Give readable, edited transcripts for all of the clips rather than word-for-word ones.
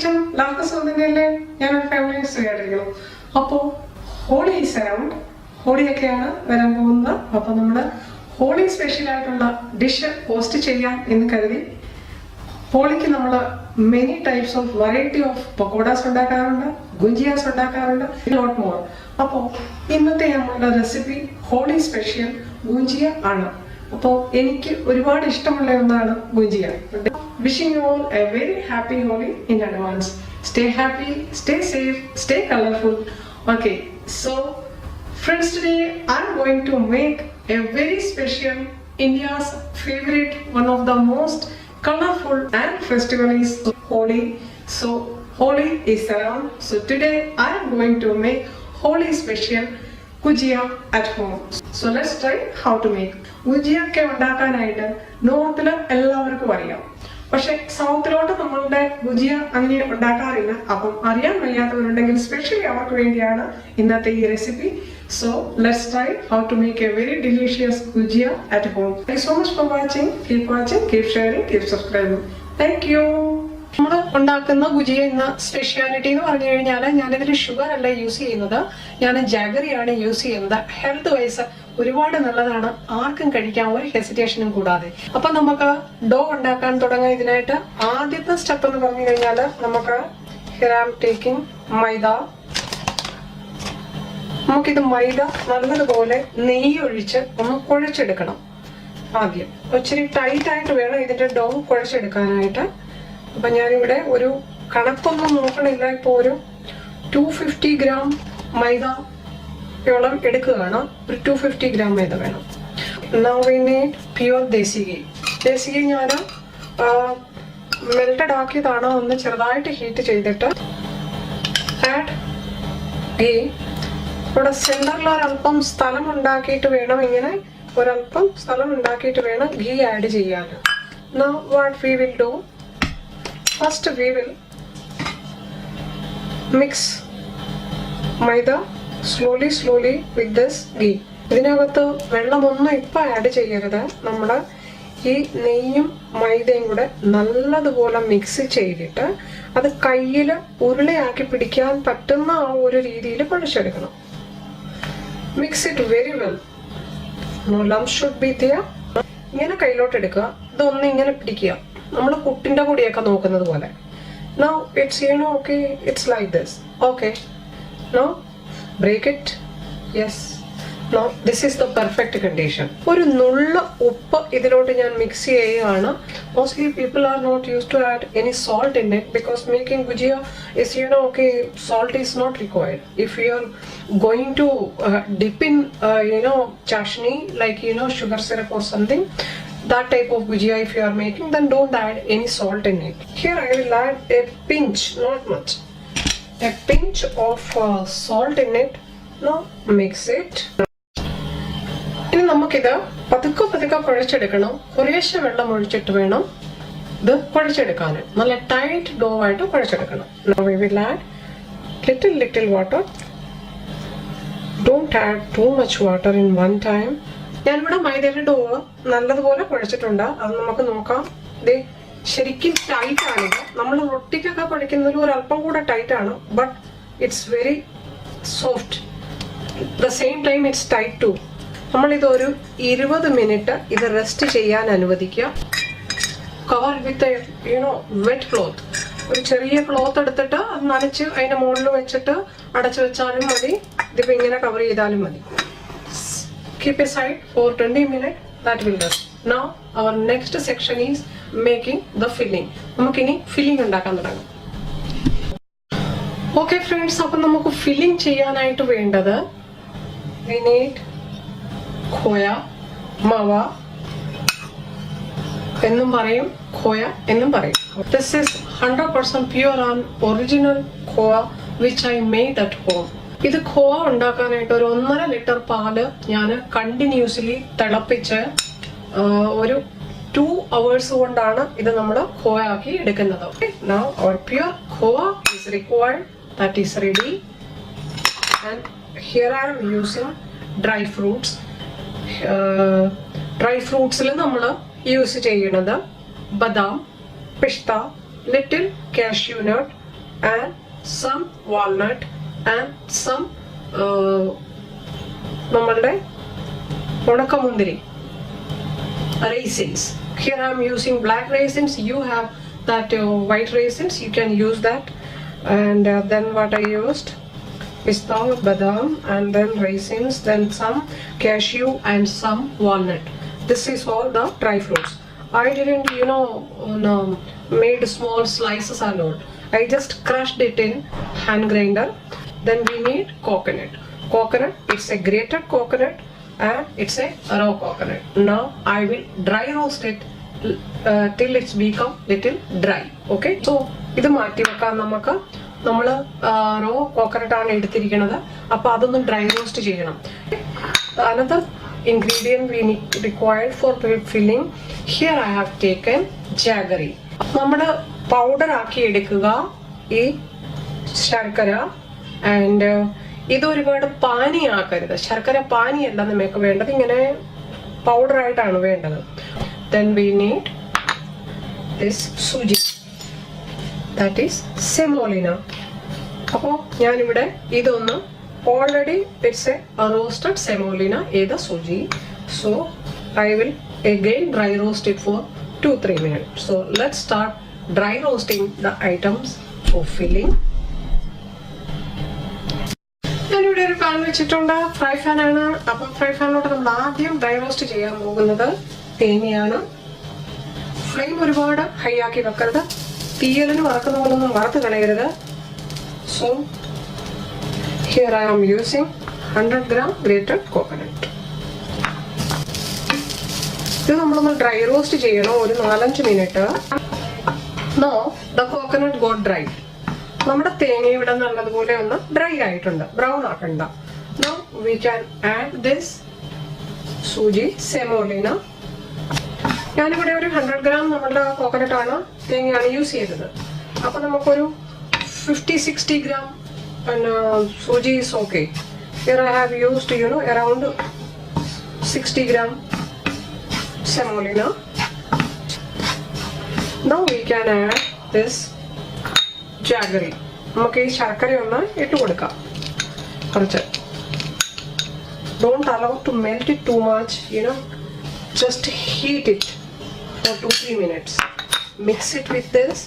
Vicham, Laka Sundinelle, Yana family Suyadrigo. Apo, Holi sound, Holi Akana, Veramunda, Apanamada, Holi special dish post Cheya in the Kadi. Holi Kinamada, many types of variety of pakodas Sundakaranda, Gujiya Sundakaranda, a lot more. Apo, in the recipe, Holi special, Gujiya Anna. So, wishing you all a very happy Holi in advance. Stay happy, stay safe, stay colorful. Okay, so friends, today I am going to make a very special India's favorite, one of the most colorful and festival is Holi. So Holi is around. So today I am going to make Holi special Gujiya at home. So let's try how to make. Gujiya ke undakanayitte northil ellavarkkum ariyam. But southilottu nammude Gujiya angane undakkarilla. Appam ariyan vayyathavarundengil specially avarkku vendiyana innathe ee recipe. So let's try how to make a very delicious Gujiya at home. Thank you so much for watching. Keep sharing, keep subscribing. Thank you. Gujiya speciality sugar use JAGGERY use health wise hesitation dough step here I am taking Maida. Maida tight dough but I will 250 gram Maida. 250 gram Maida. Now we need pure Ghee. Ghee melted heat. Add ghee. Ghee add. Now what we will do? First we will mix Maida slowly with this ghee. ഇതിനകത്ത് വെള്ളമൊന്നും ഇപ്പോ add ചെയ്യരുത്. നമ്മൾ ഈ നെയ്യും മൈദയും കൂടെ നല്ലതുപോലെ മിക്സ് ചെയ്തിട്ട് അത് കയ്യിൽ ഉരുളയാക്കി പിടിക്കാൻ പറ്റുന്ന ആ ഒരു രീതിയിൽ കുഴച്ചെടുക്കണം. Mix it very well. No lumps should be there. ഇങ്ങനെ കയ്യിലോട്ട് എടുക്കുക. ഇതൊന്ന് ഇങ്ങനെ പിടിക്കുക. നമ്മൾ പുട്ടിന്റെ പൊടിയൊക്കെ നോക്കുന്നത് പോലെ. Now it's okay, it's like this. Okay. Now break it. Yes. Now this is the perfect condition. ഒരു നുള്ള ഉപ്പ് ഇതിലോട്ട് ഞാൻ മിക്സ് ചെയ്യുകയാണ്. Mostly people are not used to add any salt in it because making Gujiya is okay, salt is not required. If you are going to dip in chashni like sugar syrup or something, that type of Gujiya if you are making, then don't add any salt in it. Here I will add a pinch, not much, a pinch of salt in it. Now mix it. ഇനി നമുക്കിത് പതുക്കെ കുഴച്ചെടുക്കണം. കുറേശ്ശെ വെള്ളം ഒഴിച്ചിട്ട് വേണം ഇത് കുഴച്ചെടുക്കാൻ. നല്ല ടൈറ്റ് ഡോ ആയിട്ട് കുഴച്ചെടുക്കണം. Now we will add little water. Don't add too much water in one time. ഞാനിവിടെ മൈദയുടെ ഡോ നല്ലതുപോലെ കുഴച്ചിട്ടുണ്ട്. അത് നമുക്ക് നോക്കാം. ഇത് ശരിക്കും ടൈറ്റ് ആണിത്. നമ്മൾ റൊട്ടിക്കൊക്കെ കുഴക്കുന്നതിൽ ഒരു അല്പം കൂടെ ടൈറ്റ് ആണ്. But it's very soft. The same time it's tight too. നമ്മളിത് ഒരു 20 മിനിറ്റ് ഇത് റെസ്റ്റ് ചെയ്യാൻ അനുവദിക്കുക. Cover with wet cloth. ഒരു ചെറിയ ക്ലോത്ത് എടുത്തിട്ട് അത് നനച്ച് അതിന്റെ മുകളിൽ വെച്ചിട്ട് അടച്ചു വെച്ചാലും മതി. ഇതിപ്പോ ഇങ്ങനെ കവർ ചെയ്താലും മതി. Keep aside for 20 minutes. That will rest. Now our next section is making the filling. നമുക്കിനി ഫില്ലിംഗ് ഉണ്ടാക്കാൻ തുടങ്ങാം. Okay friends, അപ്പോൾ നമുക്ക് ഫില്ലിംഗ് ചെയ്യാനായിട്ട് വേണ്ടത് we need Khoya, Mawa എന്നും പറയും, Khoya എന്നും പറയും. This is 100% pure and original Khoya which I made at home. ഇത് ഖോവ ഉണ്ടാക്കാനായിട്ട് ഒരു 1.5 ലിറ്റർ പാല് ഞാൻ കണ്ടിന്യൂസ്ലി തിളപ്പിച്ച് ഒരു 2 hours കൊണ്ടാണ് ഇത് നമ്മൾ ഖോവ ആക്കി എടുക്കുന്നത്. Now our pure Khoya is required. That is ready. And here I am using dry fruits. Dry fruitsൽ നമ്മൾ യൂസ് ചെയ്യുന്നത് ബദാം, പിസ്ത, little cashew nut, and some walnut and some നമ്മളുടെ ഉണക്കമുന്തിരി raisins. Here I am using black raisins. You have that white raisins. You can use that. And then what I used, pista, badam, and then raisins, then some cashew and some walnut. This is all the dry fruits. I didn't, made small slices or not. I just crushed it in hand grinder. Then we need coconut. Coconut, it's a grated coconut and it's a raw coconut. Now I will dry roast it till it's become little dry. Okay, so ഇത് മാറ്റി വെക്കാം. നമുക്ക് നമ്മൾ raw coconut ആണ് എടുത്തിരിക്കുന്നത്. അപ്പോൾ അതൊന്ന് dry roast ചെയ്യണം. Another ingredient we need required for filling. Here I have taken jaggery. നമ്മൾ പൗഡർ ആക്കി എടുക്കുക ഈ ശർക്കര. ആൻഡ് ഇത് ഒരുപാട് പാനിയാക്കരുത്. ശർക്കര പാനിയല്ല നമുക്ക് വേണ്ടത്, ഇങ്ങനെ പൗഡർ ആയിട്ടാണ് വേണ്ടത്. Then we need this Sooji, that is Semolina. അപ്പോൾ ഞാനിവിടെ ഇതൊന്ന് already it's a roasted Semolina is the Sooji, so I will again dry roast it for 2-3 minutes. So let's start dry roasting the items for filling. ഞാനിവിടെ ഒരു pan വെച്ചിട്ടുണ്ട്. Fry pan ആണ്. അപ്പം fry പാനിലോട്ട് നമ്മൾ ആദ്യം ഡ്രൈ റോസ്റ്റ് ചെയ്യാൻ പോകുന്നത് തേങ്ങയാണ്. ഫ്ലെയിം ഒരുപാട് ഹൈ ആക്കി വെക്കരുത്. തീയലിന് വറക്കുന്ന പോലൊന്നും വറുത്ത് കളയരുത്. So here I am using 100 gram grated coconut. ഇത് നമ്മളൊന്ന് ഡ്രൈ റോസ്റ്റ് ചെയ്യണം ഒരു 4-5 minute. Now the coconut got dry. നമ്മുടെ തേങ്ങ ഇവിടെ നല്ലതുപോലെ ഒന്ന് ഡ്രൈ ആയിട്ടുണ്ട്, ബ്രൗൺ ആക്കണ്ട. Now we can add this Sooji Semolina. ഞാനിവിടെ ഒരു 100 gram നമ്മുടെ കോക്കനട്ട് ആണ്, തേങ്ങയാണ് യൂസ് ചെയ്തത്. അപ്പൊ നമുക്കൊരു 50-60 gram and Sooji is okay. Here I have used around 60 gram Semolina. Now we can add this jaggery. നമുക്ക് ഈ ശർക്കര ഒന്ന് ഇട്ട് കൊടുക്കാം കുറച്ച്. Don't allow to melt it too much, just heat it for 2-3 minutes. Mix it with this.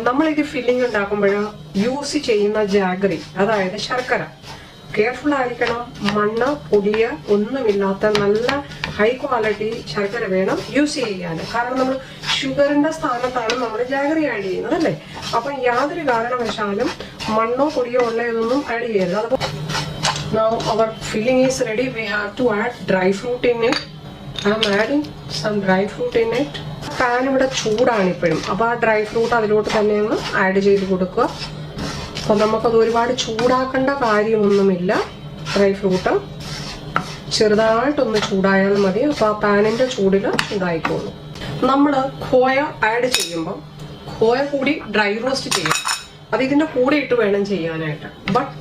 നമ്മളിത് filling ഉണ്ടാക്കുമ്പോൾ use ചെയ്യുന്ന ജാഗറി, അതായത് ശർക്കര, കെയർഫുൾ ആയിരിക്കണം. മണ്ണ് പൊടിയ ഒന്നുമില്ലാത്ത നല്ല ഹൈ ക്വാളിറ്റി ശർക്കര വേണം യൂസ് ചെയ്യാൻ. കാരണം നമ്മൾ ഷുഗറിന്റെ സ്ഥാനത്താണ് നമ്മൾ ജാഗറി ആഡ് ചെയ്യുന്നത് അല്ലേ. അപ്പം യാതൊരു കാരണവശാലും മണ്ണോ പൊടിയോ ഉള്ള ഇതൊന്നും ആഡ് ചെയ്യരുത്. അതുപോലെ now our filling is ready. We have to add dry fruit in it. I am adding some dry fruit in it. Pan ഇവിടെ ചൂടാണ് ഇപ്പോഴും. അപ്പോൾ ആ ഡ്രൈ ഫ്രൂട്ട് അതിലോട്ട് തന്നെ ഒന്ന് ആഡ് ചെയ്ത് കൊടുക്കുക. അപ്പോൾ നമുക്കത് ഒരുപാട് ചൂടാക്കേണ്ട കാര്യമൊന്നുമില്ല. ഡ്രൈ ഫ്രൂട്ട് ചെറുതായിട്ടൊന്ന് ചൂടായാൽ മതി. അപ്പോൾ ആ പാനിൻ്റെ ചൂടിൽ ചൂടായിക്കോളും. നമ്മൾ ഖോയ ആഡ് ചെയ്യുമ്പോൾ ഖോയ കൂടി ഡ്രൈ റോസ്റ്റ് ചെയ്യണം. അത് ഇതിൻ്റെ കൂടെ ഇട്ട് വേണം ചെയ്യാനായിട്ട്. ബട്ട്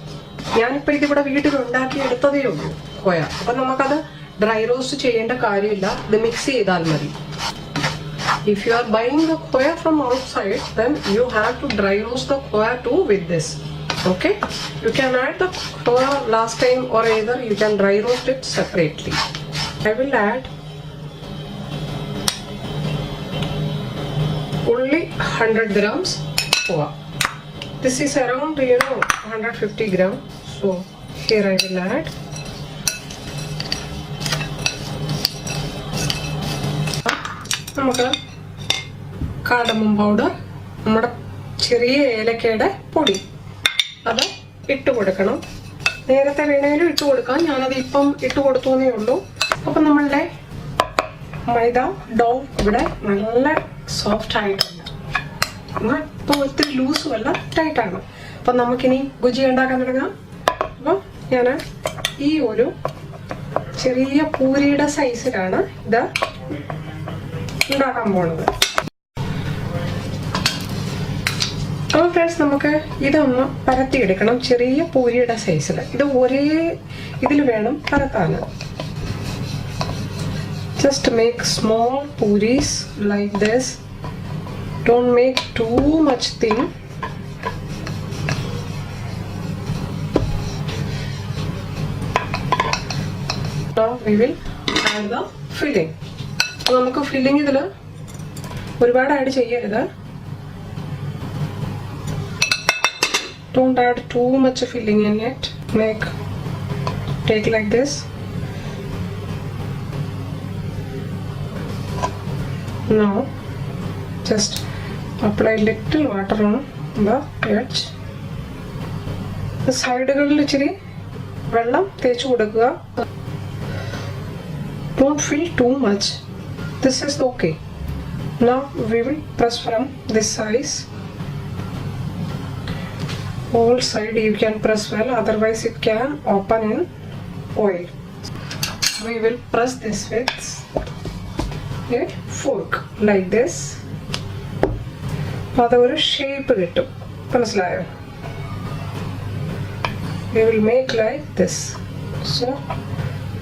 ഞാനിപ്പോൾ ഇതിവിടെ വീട്ടിൽ ഉണ്ടാക്കി എടുത്തതേ ഉള്ളൂ ഖോയ. അപ്പം നമുക്കത് ഡ്രൈ റോസ്റ്റ് ചെയ്യേണ്ട കാര്യമില്ല. ഇത് മിക്സ് ചെയ്താൽ മതി. If you are buying the khoya from outside, then you have to dry roast the khoya too with this. Okay? You can add the khoya last time or either you can dry roast it separately. I will add only 100 grams khoya. This is around 150 grams. So here I will add നമുക്ക് cardamom powder, നമ്മുടെ ചെറിയ ഏലക്കയുടെ പൊടി, അത് ഇട്ട് കൊടുക്കണം. നേരത്തെ വേണേലും ഇട്ട് കൊടുക്കാം. ഞാനത് ഇപ്പം ഇട്ട് കൊടുത്തേ ഉള്ളൂ. അപ്പം നമ്മളുടെ മൈദ ഡോ ഇവിടെ നല്ല സോഫ്റ്റ് ആയിട്ടുണ്ട്. ഇപ്പോൾ ഒത്തിരി ലൂസും അല്ല, ടൈറ്റാണ്. അപ്പം നമുക്കിനി ഗുജിയ ഉണ്ടാക്കാൻ തുടങ്ങാം. അപ്പം ഞാൻ ഈ ഒരു ചെറിയ പൂരിയുടെ സൈസിലാണ് ഇത് ഉണ്ടാക്കാൻ പോണത്. അപ്പോൾ ഫ്രണ്ട്സ് നമുക്ക് ഇതൊന്ന് പരത്തിയെടുക്കണം ചെറിയ പൂരിയുടെ സൈസിൽ. ഇത് ഒരേ ഇതിൽ വേണം പരത്താൻ. Just make small puris like this. Don't make too much thin. Now we will add the filling. നമുക്ക് ഫില്ലിംഗ് ഇതിൽ ഒരുപാട് ആഡ് ചെയ്യരുത്. Don't add too much filling in it. Take like this. Now just apply little water on the edge. The സൈഡുകളിൽ ഇച്ചിരി വെള്ളം തേച്ച് കൊടുക്കുക. Don't fill too much. This is okay. Now we will press from this side. All side you can press well, otherwise it can open in oil. We will press this with a fork like this. അതൊരു shape കിട്ടും. മനസ്സിലായോ? We will make like this, so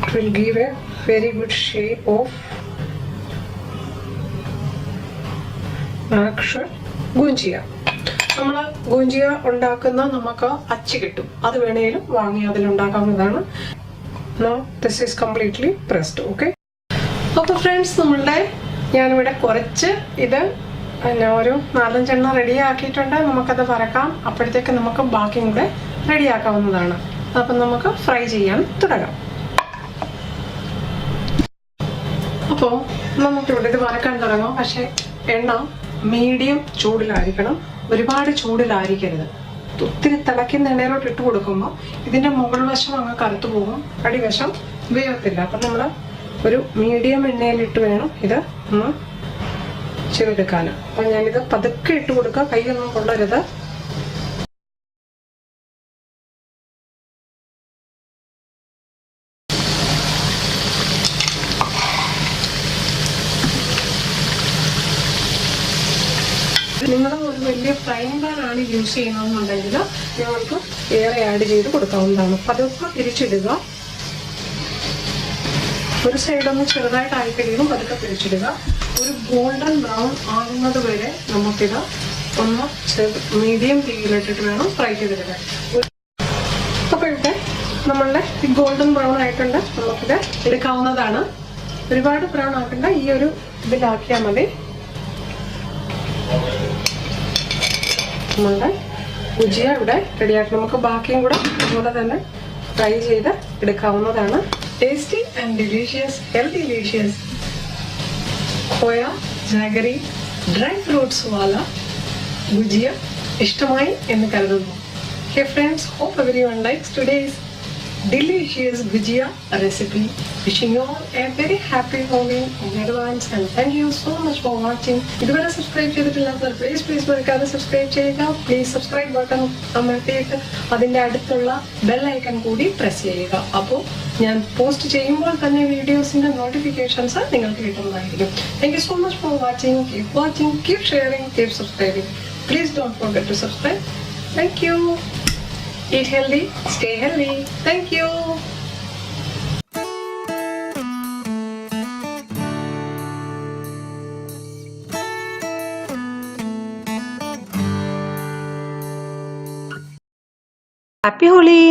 it will give a very good shape of actual Gujiya. നമ്മൾ ഗുജിയ ഉണ്ടാക്കുന്ന നമുക്ക് അച്ച് കിട്ടും, അത് വേണേലും വാങ്ങി അതിലുണ്ടാക്കാവുന്നതാണ്. Now this is completely pressed. Okay. അപ്പോൾ ഫ്രണ്ട്സ്, ഞാനിവിടെ കുറച്ച് ഇത് ഒരു 4-5 എണ്ണം റെഡി ആക്കിയിട്ടുണ്ട്. നമുക്കത് വറക്കാം. അപ്പോഴത്തേക്ക് നമുക്ക് ബാക്കിയും കൂടെ റെഡിയാക്കാവുന്നതാണ്. അപ്പം നമുക്ക് ഫ്രൈ ചെയ്യാൻ തുടങ്ങാം. അപ്പോൾ നമുക്കിവിടെ ഇത് വറക്കാൻ തുടങ്ങാം. പക്ഷേ എണ്ണ മീഡിയം ചൂടിലായിരിക്കണം, ഒരുപാട് ചൂടിലായിരിക്കരുത്. ഒത്തിരി തിളയ്ക്കുന്ന എണ്ണയിലോട്ട് ഇട്ട് കൊടുക്കുമ്പോൾ ഇതിൻ്റെ മുകൾ വശം അങ്ങ് കറുത്തു പോകും, അടിവശം വേഗത്തില്ല. അപ്പം നമ്മൾ ഒരു മീഡിയം എണ്ണയിലിട്ട് വേണം ഇത് ഒന്ന് ചെയ്തെടുക്കാൻ. അപ്പം ഞാനിത് പതുക്കെ ഇട്ട് കൊടുക്കുക, കൈയൊന്നും കൊള്ളരുത്. നിങ്ങൾ ഒരു വലിയ ഫ്രൈങ് പാൻ ആണ് യൂസ് ചെയ്യുന്നതെന്നുണ്ടെങ്കിൽ നിങ്ങൾക്ക് ഏറെ ആഡ് ചെയ്ത് കൊടുക്കാവുന്നതാണ്. പതുക്കെ തിരിച്ചിടുക. ഒരു സൈഡൊന്ന് ചെറുതായിട്ട് ആയി കഴിയുമ്പോൾ പതുക്കെ തിരിച്ചിടുക. ഒരു ഗോൾഡൻ ബ്രൗൺ ആകുന്നത് വരെ നമുക്കിത് ഒന്ന് മീഡിയം തീയിലിട്ടിട്ട് വേണം ഫ്രൈ ചെയ്തെടുക്കാൻ. അപ്പോൾ ഇവിടെ നമ്മളുടെ ഈ ഗോൾഡൻ ബ്രൗൺ ആയിട്ടുണ്ട്. നമുക്കിത് എടുക്കാവുന്നതാണ്. ഒരുപാട് ബ്രൗൺ ആക്കണ്ട, ഈ ഒരു ഇതിലാക്കിയാൽ മതി. നമ്മളുടെ ഗുജിയ ഇവിടെ റെഡിയാക്കി നമുക്ക് ബാക്കിയും കൂടെ അതുപോലെ തന്നെ ഫ്രൈ ചെയ്ത് എടുക്കാവുന്നതാണ്. Tasty and delicious, healthy delicious Khoya, JAGGERY, dry fruits wala Gujiya ishtamai ennu karudunnu. Hey friends, hope everyone likes today's delicious Gujiya recipe. Wishing you all a very happy Holi in advance, and thank you so much for watching. ഇതുവരെ subscribe ചെയ്തിട്ടില്ലാത്തവർ please മറക്കാതെ subscribe ചെയ്യുക. Please subscribe button അമർത്തിയിട്ട് അതിൻ്റെ അടുത്തുള്ള bell icon കൂടി press ചെയ്യുക. അപ്പോൾ ഞാൻ post ചെയ്യുമ്പോൾ തന്നെ വീഡിയോസിൻ്റെ നോട്ടിഫിക്കേഷൻസ് നിങ്ങൾക്ക് കിട്ടുന്നതായിരിക്കും. Thank you so much for watching. Keep sharing, keep subscribing. Please don't forget to subscribe. Thank you. Eat healthy, stay healthy. Thank you. Happy Holi.